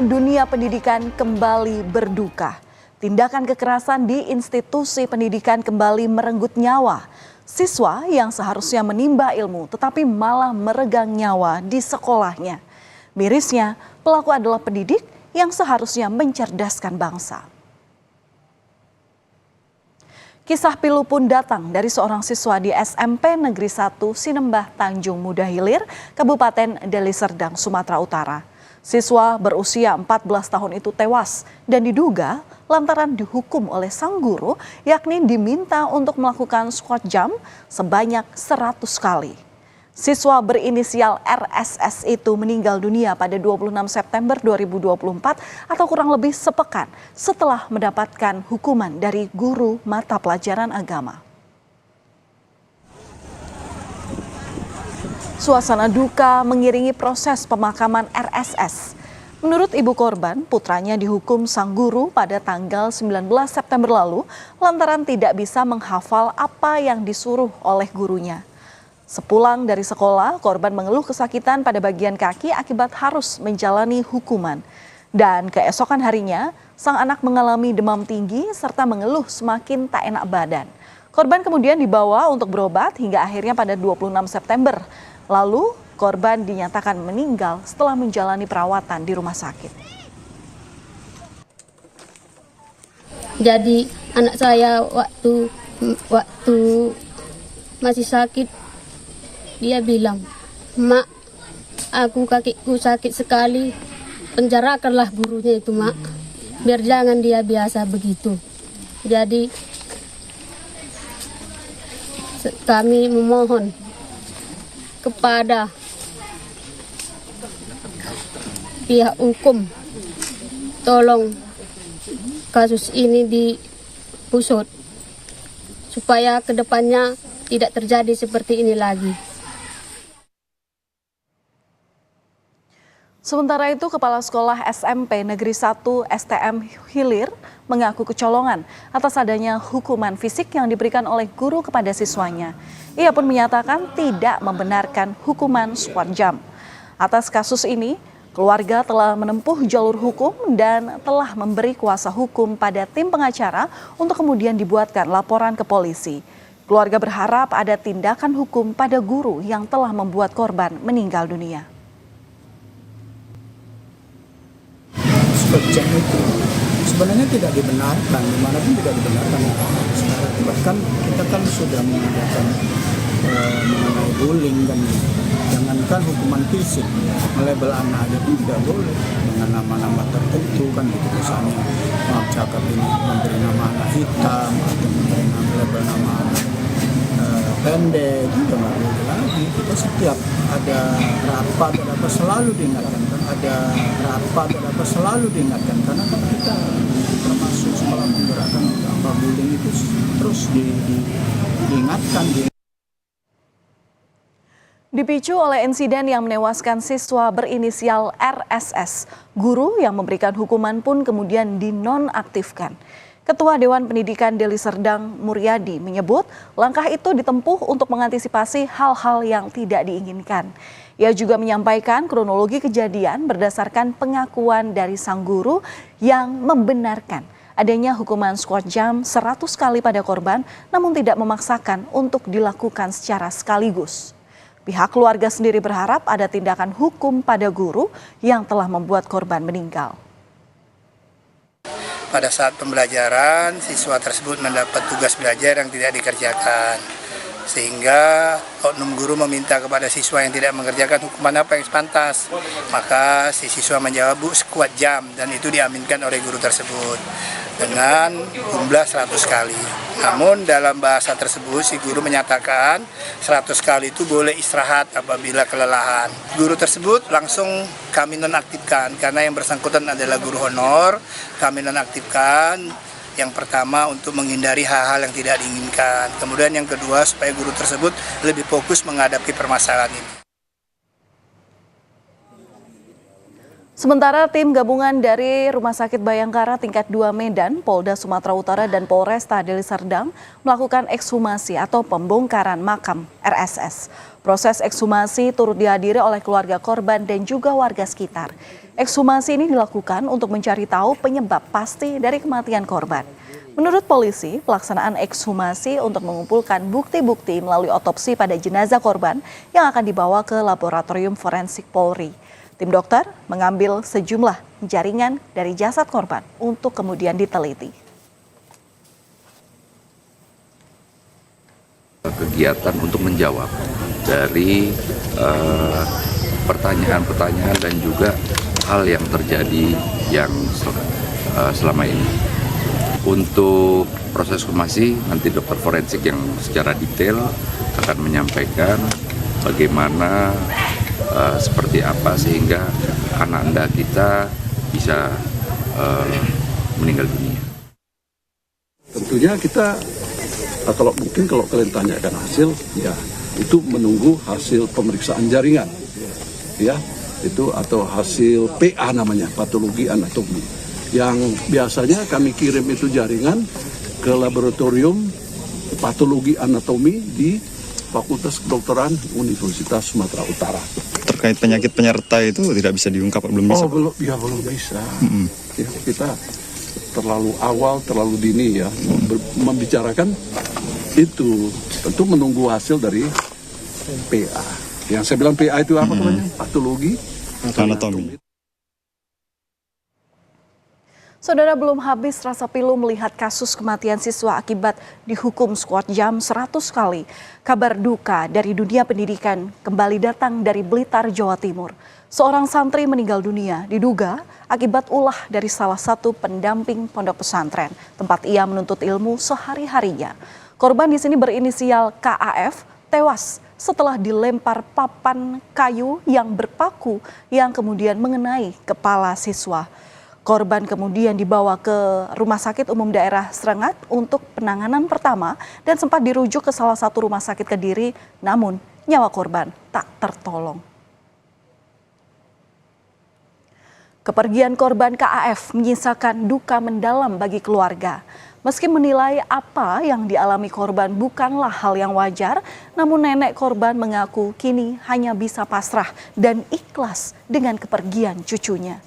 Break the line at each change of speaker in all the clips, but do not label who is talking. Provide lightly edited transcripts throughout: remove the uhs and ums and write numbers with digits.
Dunia pendidikan kembali berduka. Tindakan kekerasan di institusi pendidikan kembali merenggut nyawa. Siswa yang seharusnya menimba ilmu tetapi malah meregang nyawa di sekolahnya. Mirisnya, pelaku adalah pendidik yang seharusnya mencerdaskan bangsa. Kisah pilu pun datang dari seorang siswa di SMP Negeri 1 Sinembah Tanjung Muda Hilir, Kabupaten Deli Serdang, Sumatera Utara. Siswa berusia 14 tahun itu tewas dan diduga lantaran dihukum oleh sang guru, yakni diminta untuk melakukan squat jump sebanyak 100 kali. Siswa berinisial RSS itu meninggal dunia pada 26 September 2024 atau kurang lebih sepekan setelah mendapatkan hukuman dari guru mata pelajaran agama. Suasana duka mengiringi proses pemakaman RSS. Menurut ibu korban, putranya dihukum sang guru pada tanggal 19 September lalu lantaran tidak bisa menghafal apa yang disuruh oleh gurunya. Sepulang dari sekolah, korban mengeluh kesakitan pada bagian kaki akibat harus menjalani hukuman. Dan keesokan harinya, sang anak mengalami demam tinggi serta mengeluh semakin tak enak badan. Korban kemudian dibawa untuk berobat hingga akhirnya pada 26 September. Lalu, korban dinyatakan meninggal setelah menjalani perawatan di rumah sakit.
Jadi anak saya waktu masih sakit, dia bilang, "Mak, aku kakiku sakit sekali, penjarakanlah gurunya itu, Mak, biar jangan dia biasa begitu." Jadi kami memohon kepada pihak hukum, tolong kasus ini diusut supaya kedepannya tidak terjadi seperti ini lagi.
Sementara itu, Kepala Sekolah SMP Negeri 1 STM Hilir mengaku kecolongan atas adanya hukuman fisik yang diberikan oleh guru kepada siswanya. Ia pun menyatakan tidak membenarkan hukuman squat jump. Atas kasus ini, keluarga telah menempuh jalur hukum dan telah memberi kuasa hukum pada tim pengacara untuk kemudian dibuatkan laporan ke polisi. Keluarga berharap ada tindakan hukum pada guru yang telah membuat korban meninggal dunia.
Cek itu sebenarnya tidak dibenarkan, dimanapun tidak dibenarkan. Bahkan kita kan sudah mengadakan mengenai bullying kan, jangankan hukuman fisik, melabel anak aja pun tidak boleh dengan nama-nama tertentu kan, gitu. Misalnya maaf cakap ini memberi nama anak hitam atau memberi label nama anak pendek, itu nggak boleh lagi. Kita setiap ada rapat ada apa selalu diingatkan kan, ada rapat ada apa selalu diingatkan, karena kan kita termasuk sekolah menggerakkan apa bullying itu terus diingatkan.
Dipicu oleh insiden yang menewaskan siswa berinisial RSS, guru yang memberikan hukuman pun kemudian dinonaktifkan. Ketua Dewan Pendidikan Deli Serdang Muryadi menyebut langkah itu ditempuh untuk mengantisipasi hal-hal yang tidak diinginkan. Ia juga menyampaikan kronologi kejadian berdasarkan pengakuan dari sang guru yang membenarkan adanya hukuman squat jump 100 kali pada korban, namun tidak memaksakan untuk dilakukan secara sekaligus. Pihak keluarga sendiri berharap ada tindakan hukum pada guru yang telah membuat korban meninggal.
Pada saat pembelajaran, siswa tersebut mendapat tugas belajar yang tidak dikerjakan. Sehingga oknum guru meminta kepada siswa yang tidak mengerjakan hukuman apa yang pantas. Maka si siswa menjawab, "Bu, squat jump," dan itu diaminkan oleh guru tersebut dengan jumlah 100 kali. Namun dalam bahasa tersebut si guru menyatakan 100 kali itu boleh istirahat apabila kelelahan. Guru tersebut langsung kami nonaktifkan karena yang bersangkutan adalah guru honor. Kami nonaktifkan yang pertama untuk menghindari hal-hal yang tidak diinginkan. Kemudian yang kedua supaya guru tersebut lebih fokus menghadapi permasalahan ini.
Sementara tim gabungan dari Rumah Sakit Bayangkara tingkat 2 Medan, Polda Sumatera Utara dan Polresta Deli Serdang melakukan ekshumasi atau pembongkaran makam RSS. Proses ekshumasi turut dihadiri oleh keluarga korban dan juga warga sekitar. Ekshumasi ini dilakukan untuk mencari tahu penyebab pasti dari kematian korban. Menurut polisi, pelaksanaan ekshumasi untuk mengumpulkan bukti-bukti melalui otopsi pada jenazah korban yang akan dibawa ke laboratorium forensik Polri. Tim dokter mengambil sejumlah jaringan dari jasad korban untuk kemudian diteliti.
Kegiatan untuk menjawab dari pertanyaan-pertanyaan dan juga hal yang terjadi yang selama ini. Untuk proses ekshumasi, nanti dokter forensik yang secara detail akan menyampaikan bagaimana seperti apa sehingga anak-anak kita bisa meninggal dunia.
Tentunya kita kalau kalian tanyakan hasil, ya itu menunggu hasil pemeriksaan jaringan, ya itu atau hasil PA namanya, patologi anatomi. Yang biasanya kami kirim itu jaringan ke laboratorium patologi anatomi di Fakultas Kedokteran Universitas Sumatera Utara.
Terkait penyakit penyerta itu tidak bisa diungkap, belum bisa?
Oh, belum bisa. Ya, kita terlalu awal, terlalu dini ya membicarakan itu. Tentu menunggu hasil dari PA. Yang saya bilang PA itu apa namanya? Patologi
anatomi.
Saudara, belum habis rasa pilu melihat kasus kematian siswa akibat dihukum squat jam 100 kali. Kabar duka dari dunia pendidikan kembali datang dari Blitar, Jawa Timur. Seorang santri meninggal dunia diduga akibat ulah dari salah satu pendamping pondok pesantren tempat ia menuntut ilmu sehari-harinya. Korban di sini berinisial KAF tewas setelah dilempar papan kayu yang berpaku yang kemudian mengenai kepala siswa. Korban kemudian dibawa ke Rumah Sakit Umum Daerah Srengat untuk penanganan pertama dan sempat dirujuk ke salah satu rumah sakit Kediri, namun nyawa korban tak tertolong. Kepergian korban KAF menyisakan duka mendalam bagi keluarga. Meski menilai apa yang dialami korban bukanlah hal yang wajar, namun nenek korban mengaku kini hanya bisa pasrah dan ikhlas dengan kepergian cucunya.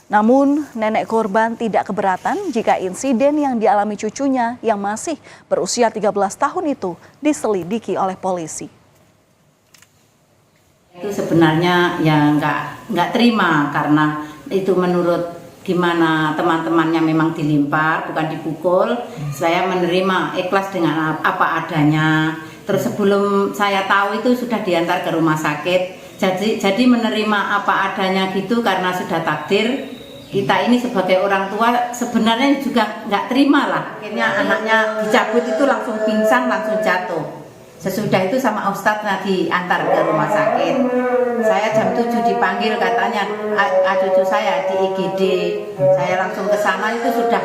Namun, nenek korban tidak keberatan jika insiden yang dialami cucunya yang masih berusia 13 tahun itu diselidiki oleh polisi.
Itu sebenarnya ya nggak terima karena itu menurut gimana teman-temannya memang dilimpar, bukan dipukul. Saya menerima ikhlas dengan apa adanya. Terus sebelum saya tahu itu sudah diantar ke rumah sakit. Jadi menerima apa adanya gitu karena sudah takdir. Kita ini sebagai orang tua sebenarnya juga nggak terima lah. Akhirnya anaknya dicabut itu langsung pingsan, langsung jatuh. Sesudah itu sama ustadznya diantar ke rumah sakit. Saya jam 7 dipanggil katanya cucu saya di IGD. Saya langsung ke sana itu sudah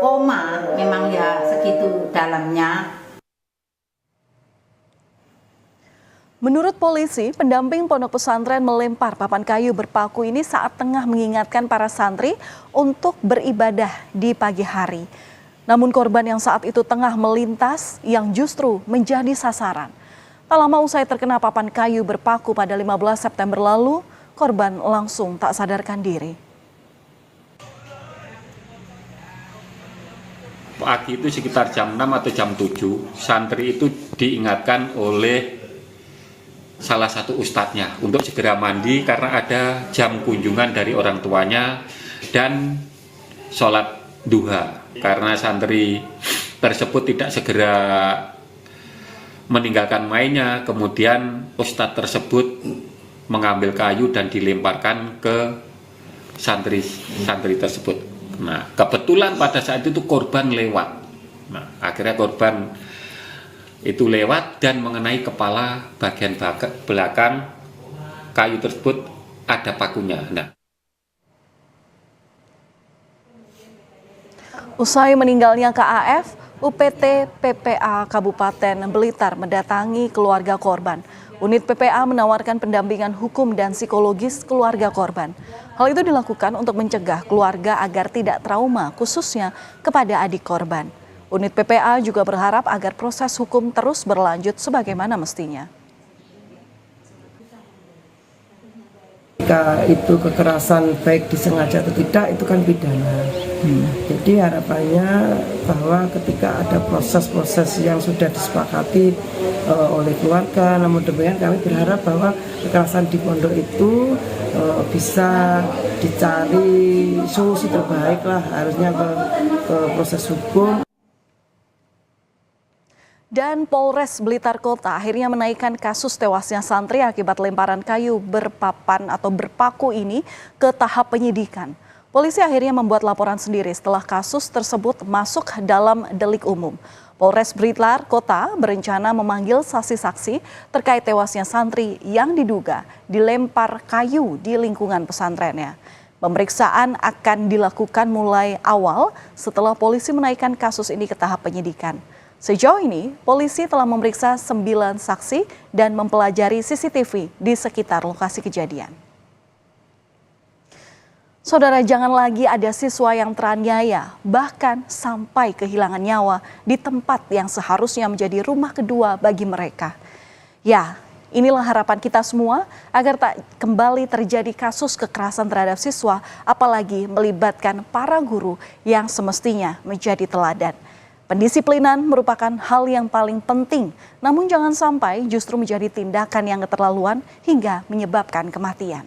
koma, memang ya segitu dalamnya.
Menurut polisi, pendamping pondok pesantren melempar papan kayu berpaku ini saat tengah mengingatkan para santri untuk beribadah di pagi hari. Namun korban yang saat itu tengah melintas yang justru menjadi sasaran. Tak lama usai terkena papan kayu berpaku pada 15 September lalu, korban langsung tak sadarkan diri.
Pagi itu sekitar jam 6 atau jam 7, santri itu diingatkan oleh salah satu ustadznya untuk segera mandi karena ada jam kunjungan dari orang tuanya dan sholat duha. Karena santri tersebut tidak segera meninggalkan mainnya, kemudian ustadz tersebut mengambil kayu dan dilemparkan ke santri tersebut. Nah, kebetulan pada saat itu korban lewat. Nah, akhirnya korban itu lewat dan mengenai kepala bagian belakang kayu tersebut ada pakunya. Nah,
usai meninggalnya KAF, UPT PPA Kabupaten Blitar mendatangi keluarga korban. Unit PPA menawarkan pendampingan hukum dan psikologis keluarga korban. Hal itu dilakukan untuk mencegah keluarga agar tidak trauma, khususnya kepada adik korban. Unit PPA juga berharap agar proses hukum terus berlanjut sebagaimana mestinya.
ketika itu kekerasan baik disengaja atau tidak itu kan pidana. Jadi harapannya bahwa ketika ada proses-proses yang sudah disepakati oleh keluarga, namun demikian kami berharap bahwa kekerasan di pondok itu bisa dicari solusi terbaik lah, harusnya ke proses hukum.
Dan Polres Blitar Kota akhirnya menaikkan kasus tewasnya santri akibat lemparan kayu berpapan atau berpaku ini ke tahap penyidikan. Polisi akhirnya membuat laporan sendiri setelah kasus tersebut masuk dalam delik umum. Polres Blitar Kota berencana memanggil saksi-saksi terkait tewasnya santri yang diduga dilempar kayu di lingkungan pesantrennya. Pemeriksaan akan dilakukan mulai awal setelah polisi menaikkan kasus ini ke tahap penyidikan. Sejauh ini, polisi telah memeriksa 9 saksi dan mempelajari CCTV di sekitar lokasi kejadian. Saudara, jangan lagi ada siswa yang teraniaya, bahkan sampai kehilangan nyawa di tempat yang seharusnya menjadi rumah kedua bagi mereka. Ya, inilah harapan kita semua agar tak kembali terjadi kasus kekerasan terhadap siswa, apalagi melibatkan para guru yang semestinya menjadi teladan. Pendisiplinan merupakan hal yang paling penting, namun jangan sampai justru menjadi tindakan yang keterlaluan hingga menyebabkan kematian.